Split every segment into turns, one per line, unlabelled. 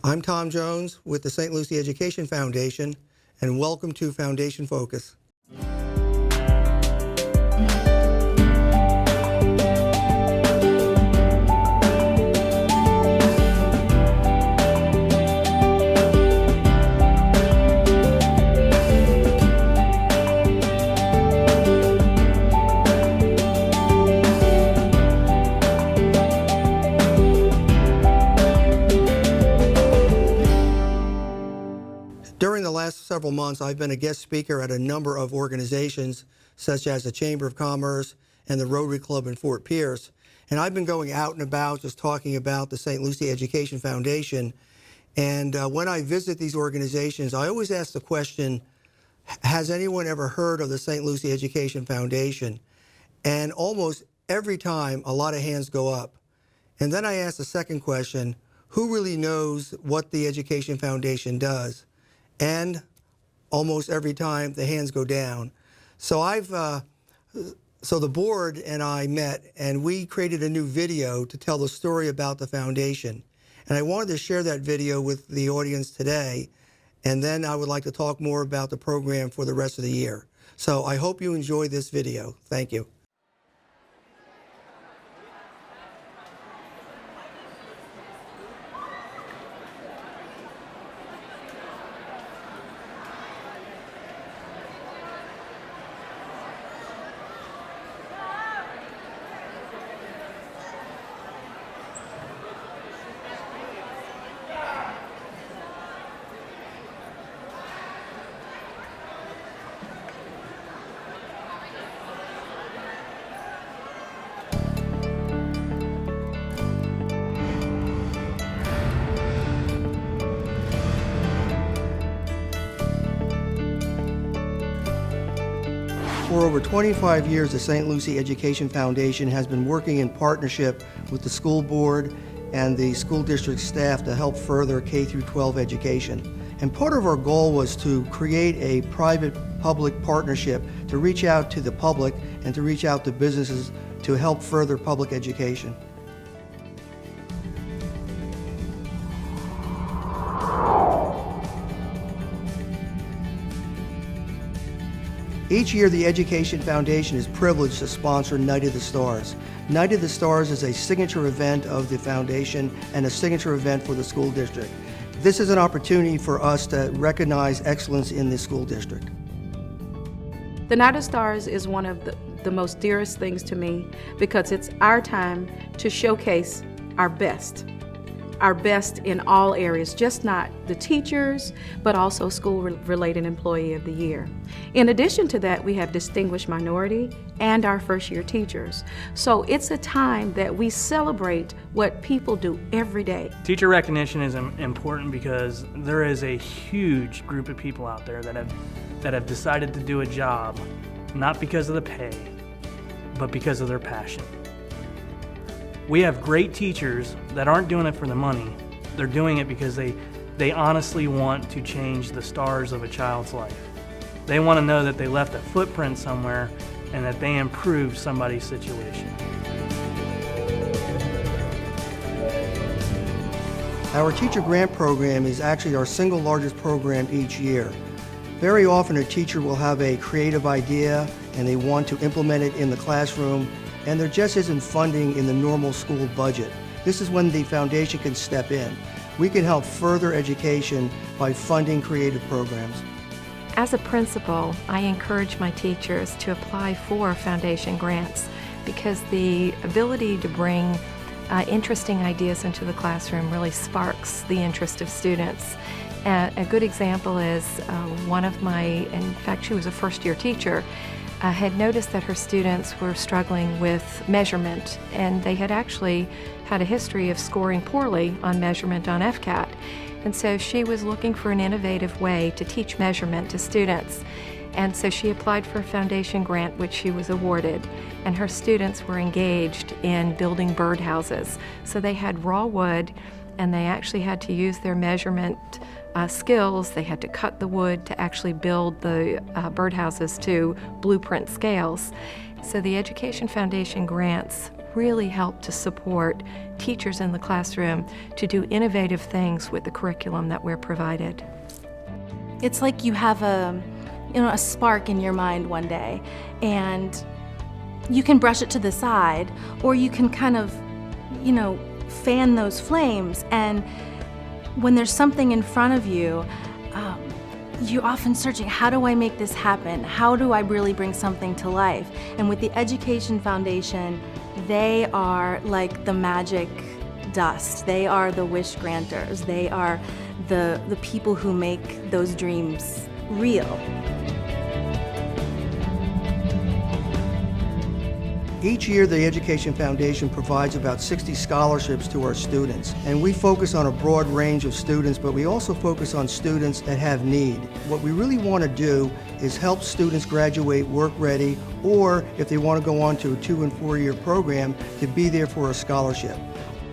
I'm Tom Jones with the St. Lucie Education Foundation, and welcome to Foundation Focus. During the last several months, I've been a guest speaker at a number of organizations, such as the Chamber of Commerce and the Rotary Club in Fort Pierce. And I've been going out and about just talking about the St. Lucie Education Foundation. And when I visit these organizations, I always ask the question, has anyone ever heard of the St. Lucie Education Foundation? And almost every time, a lot of hands go up. And then I ask the second question, who really knows what the Education Foundation does? And almost every time the hands go down. So so the board and I met, and we created a new video to tell the story about the foundation. And I wanted to share that video with the audience today, and then I would like to talk more about the program for the rest of the year. So I hope you enjoy this video. Thank you. For over 25 years, the St. Lucie Education Foundation has been working in partnership with the school board and the school district staff to help further K-12 education. And part of our goal was to create a private-public partnership to reach out to the public and to reach out to businesses to help further public education. Each year, the Education Foundation is privileged to sponsor Night of the Stars. Night of the Stars is a signature event of the foundation and a signature event for the school district. This is an opportunity for us to recognize excellence in the school district.
The Night of Stars is one of the most dearest things to me because it's our time to showcase our best in all areas, just not the teachers, but also school-related employee of the year. In addition to that, we have distinguished minority and our first-year teachers. So it's a time that we celebrate what people do every day.
Teacher recognition is important because there is a huge group of people out there that have decided to do a job, not because of the pay, but because of their passion. We have great teachers that aren't doing it for the money. They're doing it because they honestly want to change the stars of a child's life. They want to know that they left a footprint somewhere and that they improved somebody's situation.
Our teacher grant program is actually our single largest program each year. Very often a teacher will have a creative idea and they want to implement it in the classroom, and there just isn't funding in the normal school budget. This is when the foundation can step in. We can help further education by funding creative programs.
As a principal, I encourage my teachers to apply for foundation grants because the ability to bring interesting ideas into the classroom really sparks the interest of students. A good example is one of my, in fact she was a first-year teacher, had noticed that her students were struggling with measurement, and they had actually had a history of scoring poorly on measurement on FCAT. And so she was looking for an innovative way to teach measurement to students. And so she applied for a foundation grant, which she was awarded, and her students were engaged in building birdhouses. So they had raw wood, and they actually had to use their measurement skills. They had to cut the wood to actually build the birdhouses to blueprint scales. So the Education Foundation grants really help to support teachers in the classroom to do innovative things with the curriculum that we're provided.
It's like you have a spark in your mind one day, and you can brush it to the side, or you can kind of, fan those flames. And when there's something in front of you, you're often searching, how do I make this happen? How do I really bring something to life? And with the Education Foundation, they are like the magic dust. They are the wish granters. They are the people who make those dreams real.
Each year, the Education Foundation provides about 60 scholarships to our students, and we focus on a broad range of students, but we also focus on students that have need. What we really want to do is help students graduate work ready, or if they want to go on to a 2- and 4-year program, to be there for a scholarship.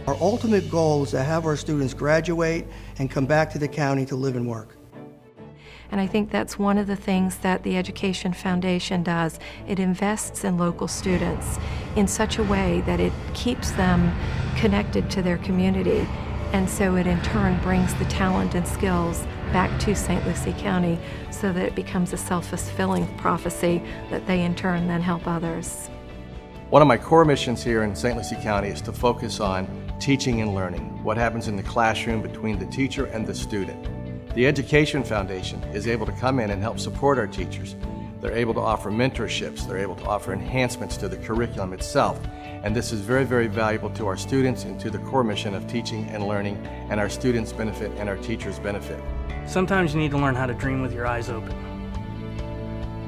Our ultimate goal is to have our students graduate and come back to the county to live and work.
And I think that's one of the things that the Education Foundation does. It invests in local students in such a way that it keeps them connected to their community. And so it in turn brings the talent and skills back to St. Lucie County so that it becomes a self-fulfilling prophecy that they in turn then help others.
One of my core missions here in St. Lucie County is to focus on teaching and learning, what happens in the classroom between the teacher and the student. The Education Foundation is able to come in and help support our teachers. They're able to offer mentorships, they're able to offer enhancements to the curriculum itself, and this is very, very valuable to our students and to the core mission of teaching and learning, and our students benefit and our teachers benefit.
Sometimes you need to learn how to dream with your eyes open.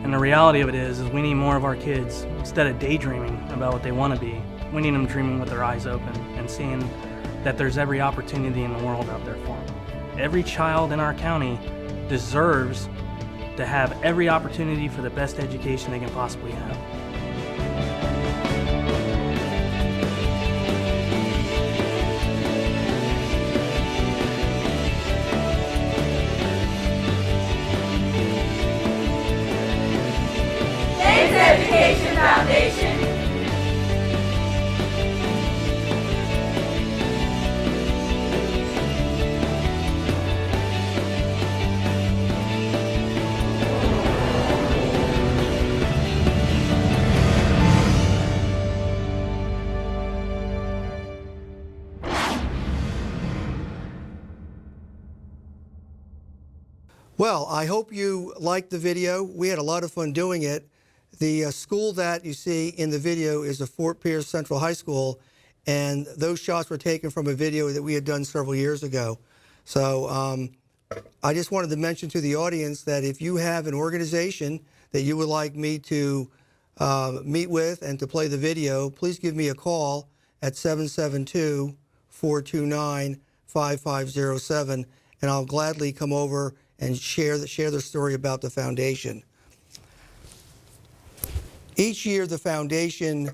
And the reality of it is we need more of our kids, instead of daydreaming about what they want to be, we need them dreaming with their eyes open and seeing that there's every opportunity in the world out there for them. Every child in our county deserves to have every opportunity for the best education they can possibly have.
Thanks, Education Foundation.
Well, I hope you liked the video. We had a lot of fun doing it. The school that you see in the video is a Fort Pierce Central High School, and those shots were taken from a video that we had done several years ago. So I just wanted to mention to the audience that if you have an organization that you would like me to meet with and to play the video, please give me a call at 772-429-5507, and I'll gladly come over and share their story about the foundation. Each year, the foundation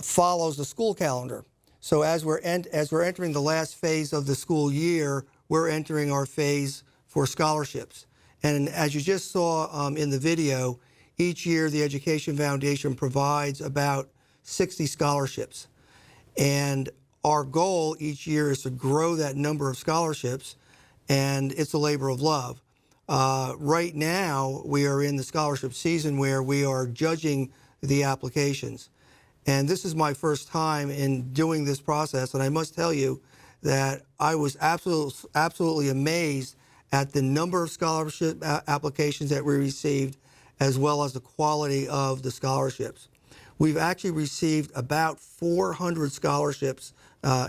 follows the school calendar. So as we're entering the last phase of the school year, we're entering our phase for scholarships. And as you just saw in the video, each year the Education Foundation provides about 60 scholarships. And our goal each year is to grow that number of scholarships, and it's a labor of love. Right now, we are in the scholarship season where we are judging the applications. And this is my first time in doing this process, and I must tell you that I was absolutely amazed at the number of scholarship applications that we received, as well as the quality of the scholarships. We've actually received about 400 scholarships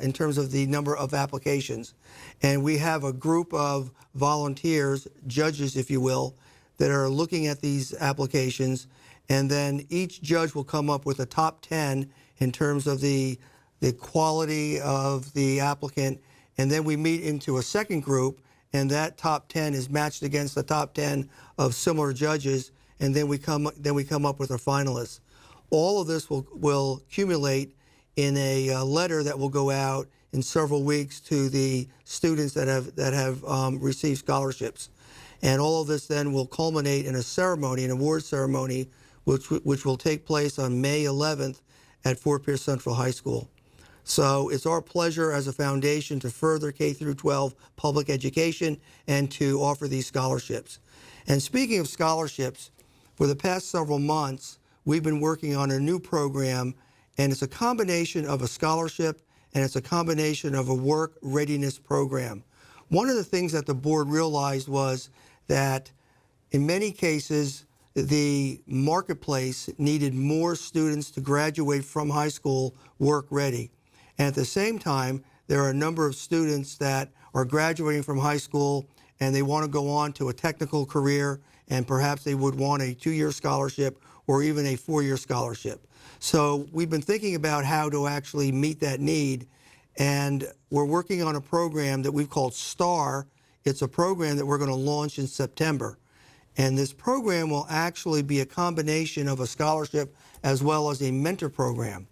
in terms of the number of applications. And we have a group of volunteers, judges, if you will, that are looking at these applications. And then each judge will come up with a top 10 in terms of the quality of the applicant. And then we meet into a second group, and that top 10 is matched against the top 10 of similar judges. And then we come up with our finalists. All of this will accumulate in a letter that will go out in several weeks to the students that have received scholarships. And all of this then will culminate in a ceremony, an award ceremony, which will take place on May 11th at Fort Pierce Central High School. So it's our pleasure as a foundation to further K through 12 public education and to offer these scholarships. And speaking of scholarships, for the past several months, we've been working on a new program, and it's a combination of a scholarship and it's a combination of a work readiness program. One of the things that the board realized was that in many cases, the marketplace needed more students to graduate from high school work ready. And at the same time, there are a number of students that are graduating from high school and they want to go on to a technical career, and perhaps they would want a 2-year scholarship or even a 4-year scholarship. So we've been thinking about how to actually meet that need, and we're working on a program that we've called STAR. It's a program that we're going to launch in September. And this program will actually be a combination of a scholarship as well as a mentor program.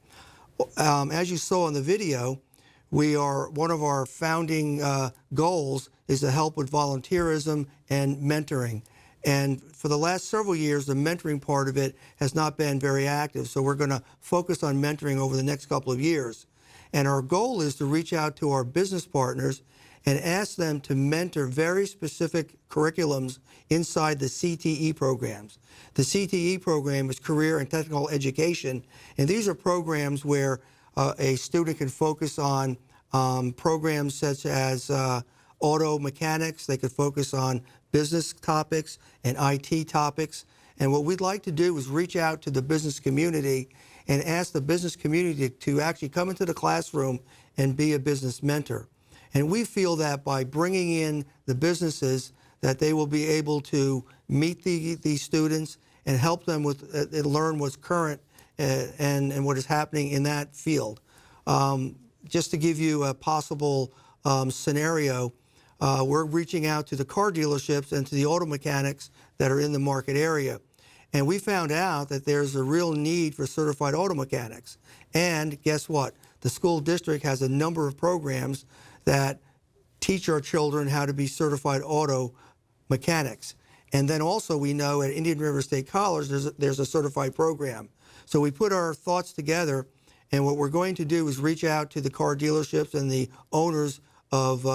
As you saw in the video, one of our founding goals is to help with volunteerism and mentoring. And for the last several years, the mentoring part of it has not been very active. So we're going to focus on mentoring over the next couple of years. And our goal is to reach out to our business partners and ask them to mentor very specific curriculums inside the CTE programs. The CTE program is Career and Technical Education, and these are programs where a student can focus on programs such as auto mechanics. They could focus on business topics and IT topics. And what we'd like to do is reach out to the business community and ask the business community to actually come into the classroom and be a business mentor. And we feel that by bringing in the businesses, that they will be able to meet these students and help them with learn what's current and what is happening in that field. Just to give you a possible scenario, we're reaching out to the car dealerships and to the auto mechanics that are in the market area. And we found out that there's a real need for certified auto mechanics. And guess what? The school district has a number of programs that teach our children how to be certified auto mechanics. And then also we know at Indian River State College there's a certified program. So we put our thoughts together, and what we're going to do is reach out to the car dealerships and the owners of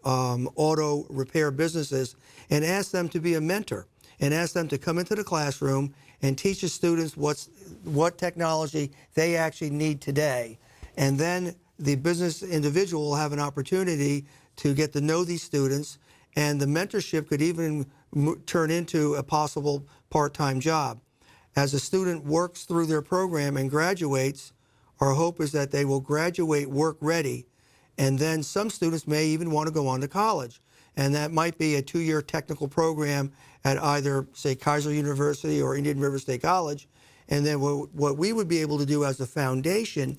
auto repair businesses and ask them to be a mentor and ask them to come into the classroom and teach the students what technology they actually need today. And then the business individual will have an opportunity to get to know these students, and the mentorship could even turn into a possible part-time job. As a student works through their program and graduates, our hope is that they will graduate work ready, and then some students may even want to go on to college. And that might be a 2-year technical program at either, say, Kaiser University or Indian River State College. And then what we would be able to do as a foundation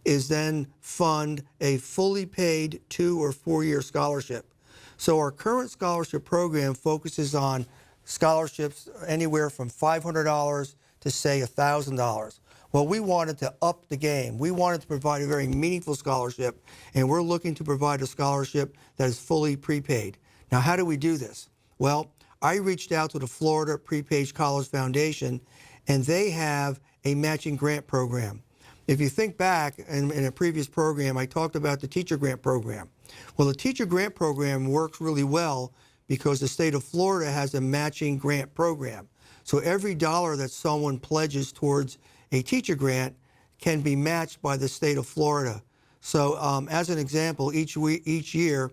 is then fund a fully paid 2- or 4-year scholarship. So our current scholarship program focuses on scholarships anywhere from $500 to, say, $1,000. Well, we wanted to up the game. We wanted to provide a very meaningful scholarship, and we're looking to provide a scholarship that is fully prepaid. Now, how do we do this? Well, I reached out to the Florida Prepaid College Foundation, and they have a matching grant program. If you think back in a previous program, I talked about the teacher grant program. Well, the teacher grant program works really well because the state of Florida has a matching grant program. So every dollar that someone pledges towards a teacher grant can be matched by the state of Florida. So as an example, each year,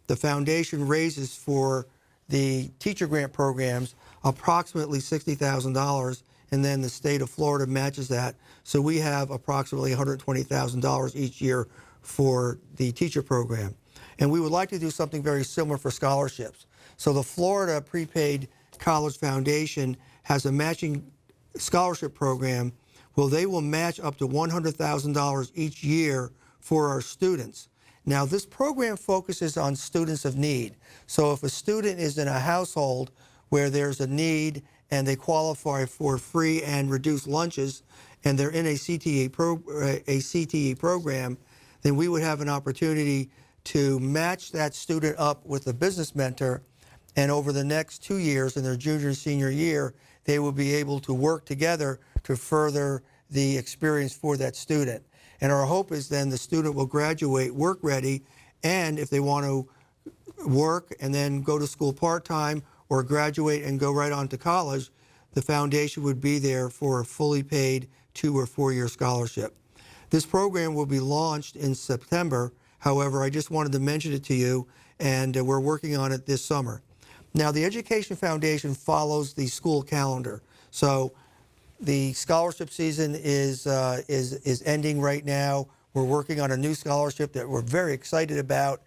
the foundation raises for the teacher grant programs approximately $60,000, and then the state of Florida matches that. So we have approximately $120,000 each year for the teacher program. And we would like to do something very similar for scholarships. So the Florida Prepaid College Foundation has a matching scholarship program. Well, they will match up to $100,000 each year for our students. Now, this program focuses on students of need. So if a student is in a household where there's a need and they qualify for free and reduced lunches, and they're in a CTE program, then we would have an opportunity to match that student up with a business mentor, and over the next 2 years, in their junior and senior year, they will be able to work together to further the experience for that student. And our hope is then the student will graduate work ready, and if they want to work and then go to school part-time or graduate and go right on to college, the foundation would be there for a fully paid 2 or 4 year scholarship. This program will be launched in September. However, I just wanted to mention it to you, and we're working on it this summer. Now, the Education Foundation follows the school calendar. So the scholarship season is ending right now. We're working on a new scholarship that we're very excited about.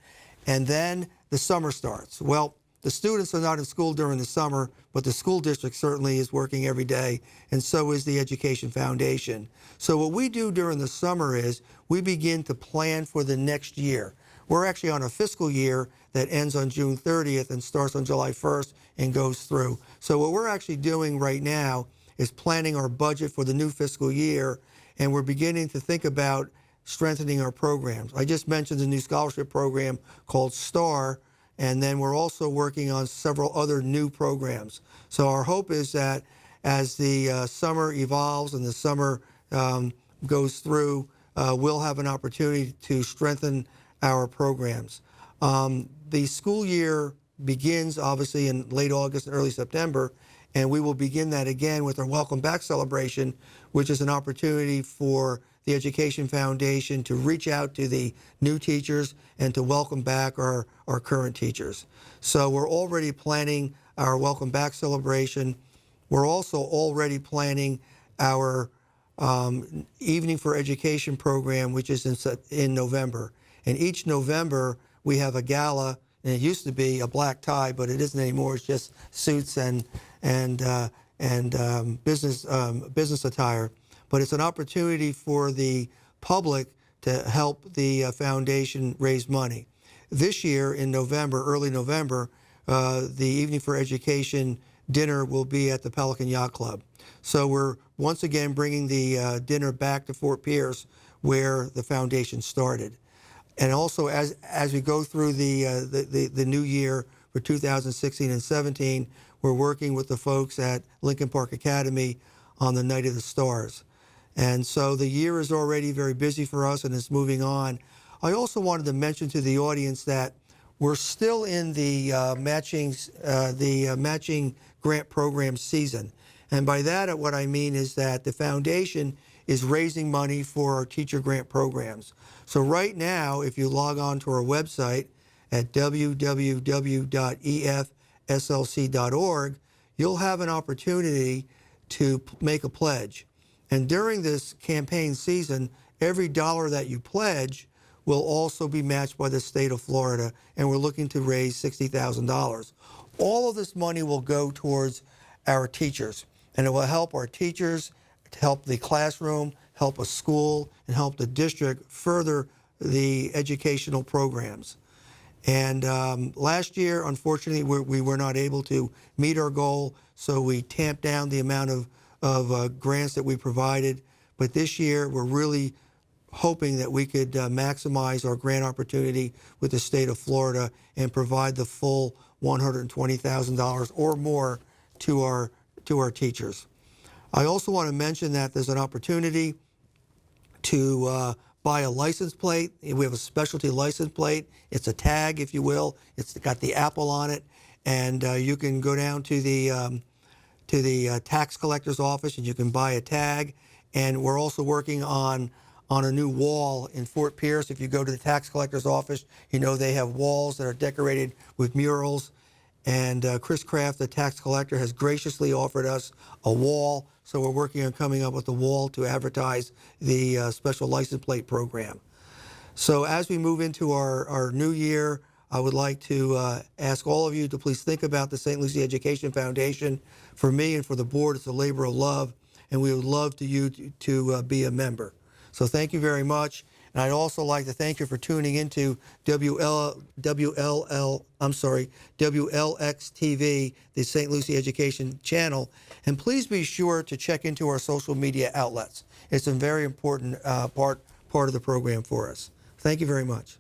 And then the summer starts. Well, the students are not in school during the summer, but the school district certainly is working every day, and so is the Education Foundation. So what we do during the summer is we begin to plan for the next year. We're actually on a fiscal year that ends on June 30th and starts on July 1st and goes through. So what we're actually doing right now is planning our budget for the new fiscal year, and we're beginning to think about strengthening our programs. I just mentioned the new scholarship program called STAR, and then we're also working on several other new programs. So our hope is that as the summer evolves and the summer goes through, we'll have an opportunity to strengthen our programs. The school year begins obviously in late August and early September, and we will begin that again with our Welcome Back celebration, which is an opportunity for the Education Foundation to reach out to the new teachers and to welcome back our current teachers. So we're already planning our Welcome Back celebration. We're also already planning our Evening for Education program, which is in November. And each November we have a gala, and it used to be a black tie, but it isn't anymore. It's just suits and business attire. But it's an opportunity for the public to help the foundation raise money. This year in November, early November, the Evening for Education dinner will be at the Pelican Yacht Club. So we're once again bringing the dinner back to Fort Pierce, where the foundation started. And also, as we go through the new year for 2016 and 17, we're working with the folks at Lincoln Park Academy on the Night of the Stars. And so the year is already very busy for us and it's moving on. I also wanted to mention to the audience that we're still in the matching grant program season. And by that, what I mean is that the foundation is raising money for our teacher grant programs. So right now, if you log on to our website at www.efslc.org, you'll have an opportunity to make a pledge. And during this campaign season, every dollar that you pledge will also be matched by the state of Florida, and we're looking to raise $60,000. All of this money will go towards our teachers, and it will help our teachers, help the classroom, help a school, and help the district further the educational programs. And last year, unfortunately, we were not able to meet our goal, so we tamped down the amount of grants that we provided. But this year, we're really hoping that we could maximize our grant opportunity with the state of Florida and provide the full $120,000 or more to our teachers. I also want to mention that there's an opportunity to buy a license plate. We have a specialty license plate. It's a tag, if you will. It's got the apple on it, and you can go down to the tax collector's office and you can buy a tag. And we're also working on a new wall in Fort Pierce. If you go to the tax collector's office, you know they have walls that are decorated with murals. And Chris Kraft, the tax collector, has graciously offered us a wall. So we're working on coming up with a wall to advertise the special license plate program. So as we move into our new year, I would like to ask all of you to please think about the St. Lucie Education Foundation. For me and for the board, it's a labor of love, and we would love to be a member. So thank you very much. And I'd also like to thank you for tuning into WLX-TV, the St. Lucie Education channel. And please be sure to check into our social media outlets. It's a very important part of the program for us. Thank you very much.